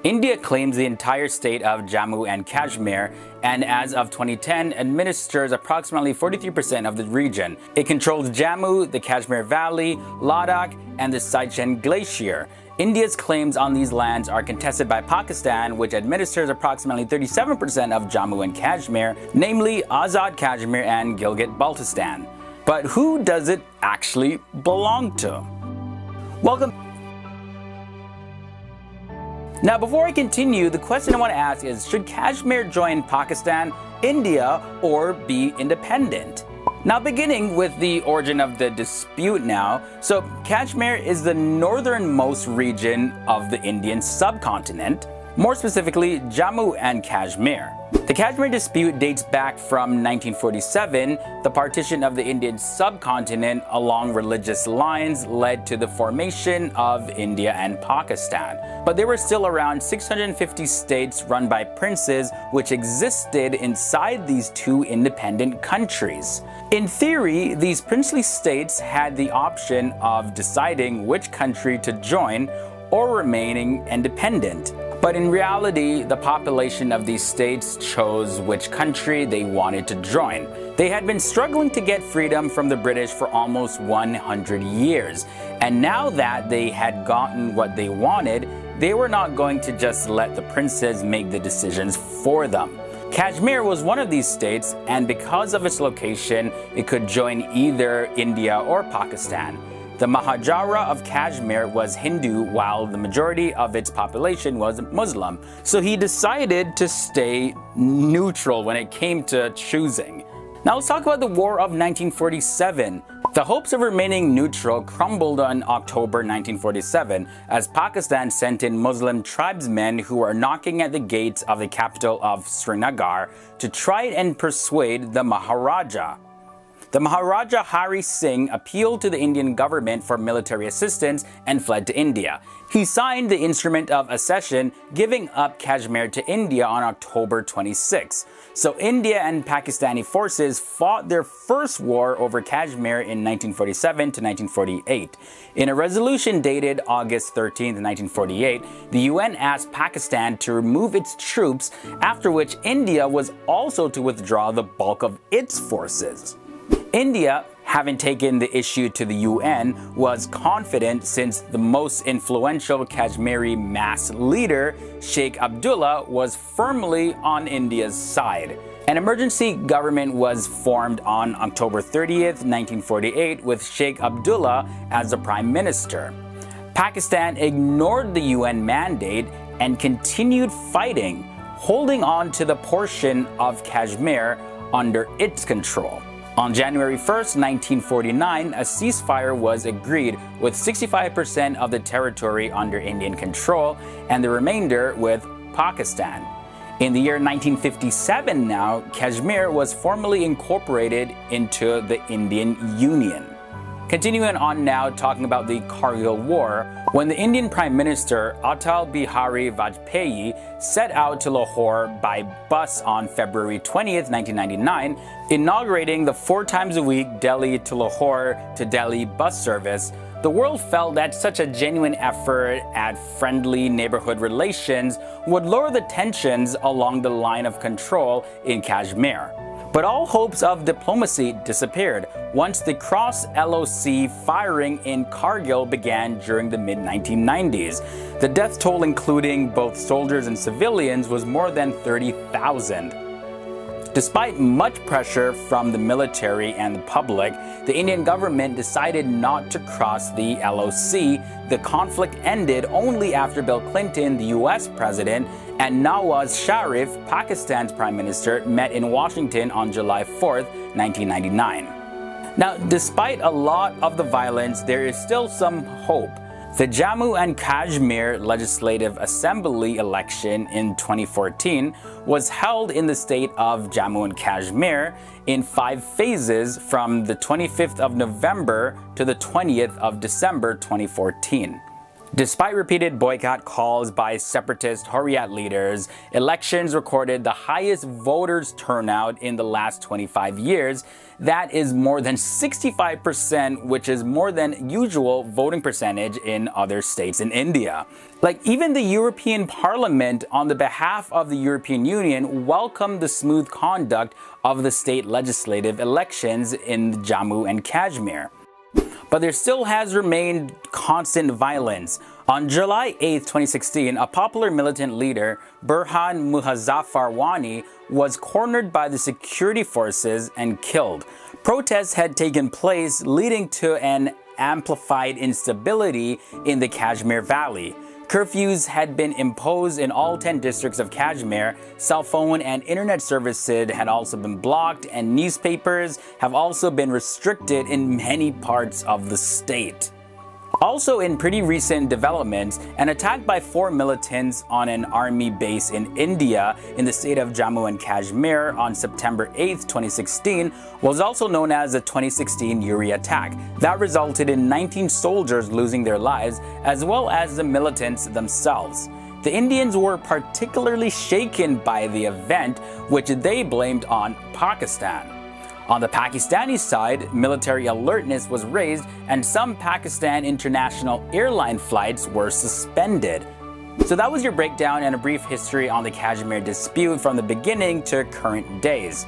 India claims the entire state of Jammu and Kashmir, and as of 2010 administers approximately 43% of the region. It controls Jammu, the Kashmir Valley, Ladakh, and the Sichuan Glacier. India's claims on these lands are contested by Pakistan, which administers approximately 37% of Jammu and Kashmir, namely Azad Kashmir and Gilgit Baltistan. But who does it actually belong to? Welcome. Now, before I continue, the question I want to ask is, should Kashmir join Pakistan, India, or be independent? Now, beginning with the origin of the dispute now, so Kashmir is the northernmost region of the Indian subcontinent, more specifically Jammu and Kashmir. The Kashmir dispute dates back from 1947. The partition of the Indian subcontinent along religious lines led to the formation of India and Pakistan. But there were still around 650 states run by princes which existed inside these two independent countries. In theory, these princely states had the option of deciding which country to join or remaining independent. But in reality, the population of these states chose which country they wanted to join. They had been struggling to get freedom from the British for almost 100 years. And now that they had gotten what they wanted, they were not going to just let the princes make the decisions for them. Kashmir was one of these states, and because of its location, it could join either India or Pakistan. The Mahajara of Kashmir was Hindu, while the majority of its population was Muslim, so he decided to stay neutral when it came to choosing. Now let's talk about the War of 1947. The hopes of remaining neutral crumbled on October 1947 as Pakistan sent in Muslim tribesmen who were knocking at the gates of the capital of Srinagar to try and persuade the Maharaja. The Maharaja Hari Singh appealed to the Indian government for military assistance and fled to India. He signed the Instrument of Accession, giving up Kashmir to India on October 26. So India and Pakistani forces fought their first war over Kashmir in 1947 to 1948. In a resolution dated August 13, 1948, the UN asked Pakistan to remove its troops, after which India was also to withdraw the bulk of its forces. India, having taken the issue to the UN, was confident since the most influential Kashmiri mass leader, Sheikh Abdullah, was firmly on India's side. An emergency government was formed on October 30th, 1948, with Sheikh Abdullah as the prime minister. Pakistan ignored the UN mandate and continued fighting, holding on to the portion of Kashmir under its control. On January 1st, 1949, a ceasefire was agreed with 65% of the territory under Indian control and the remainder with Pakistan. In the year 1957 now, Kashmir was formally incorporated into the Indian Union. Continuing on now, talking about the Kargil War, when the Indian Prime Minister Atal Bihari Vajpayee set out to Lahore by bus on February 20th, 1999, inaugurating the 4 times a week Delhi to Lahore to Delhi bus service, the world felt that such a genuine effort at friendly neighborhood relations would lower the tensions along the line of control in Kashmir. But all hopes of diplomacy disappeared once the cross-LOC firing in Kargil began during the mid-1990s. The death toll, including both soldiers and civilians, was more than 30,000. Despite much pressure from the military and the public, the Indian government decided not to cross the LOC. The conflict ended only after Bill Clinton, the US president, and Nawaz Sharif, Pakistan's prime minister, met in Washington on July 4th, 1999. Now, despite a lot of the violence, there is still some hope. The Jammu and Kashmir Legislative Assembly election in 2014 was held in the state of Jammu and Kashmir in 5 phases from the 25th of November to the 20th of December 2014. Despite repeated boycott calls by separatist Hurriyat leaders, elections recorded the highest voters turnout in the last 25 years, that is more than 65%, which is more than usual voting percentage in other states in India. Like, even the European Parliament, on the behalf of the European Union, welcomed the smooth conduct of the state legislative elections in Jammu and Kashmir. But there still has remained constant violence. On July 8, 2016, a popular militant leader, Burhan Muzaffar Wani, was cornered by the security forces and killed. Protests had taken place, leading to an amplified instability in the Kashmir Valley. Curfews had been imposed in all 10 districts of Kashmir, cell phone and internet services had also been blocked, and newspapers have also been restricted in many parts of the state. Also, in pretty recent developments, an attack by 4 militants on an army base in India in the state of Jammu and Kashmir on September 8, 2016 was also known as the 2016 Uri attack. That resulted in 19 soldiers losing their lives, as well as the militants themselves. The Indians were particularly shaken by the event, which they blamed on Pakistan. On the Pakistani side, military alertness was raised and some Pakistan international airline flights were suspended. So that was your breakdown and a brief history on the Kashmir dispute from the beginning to current days.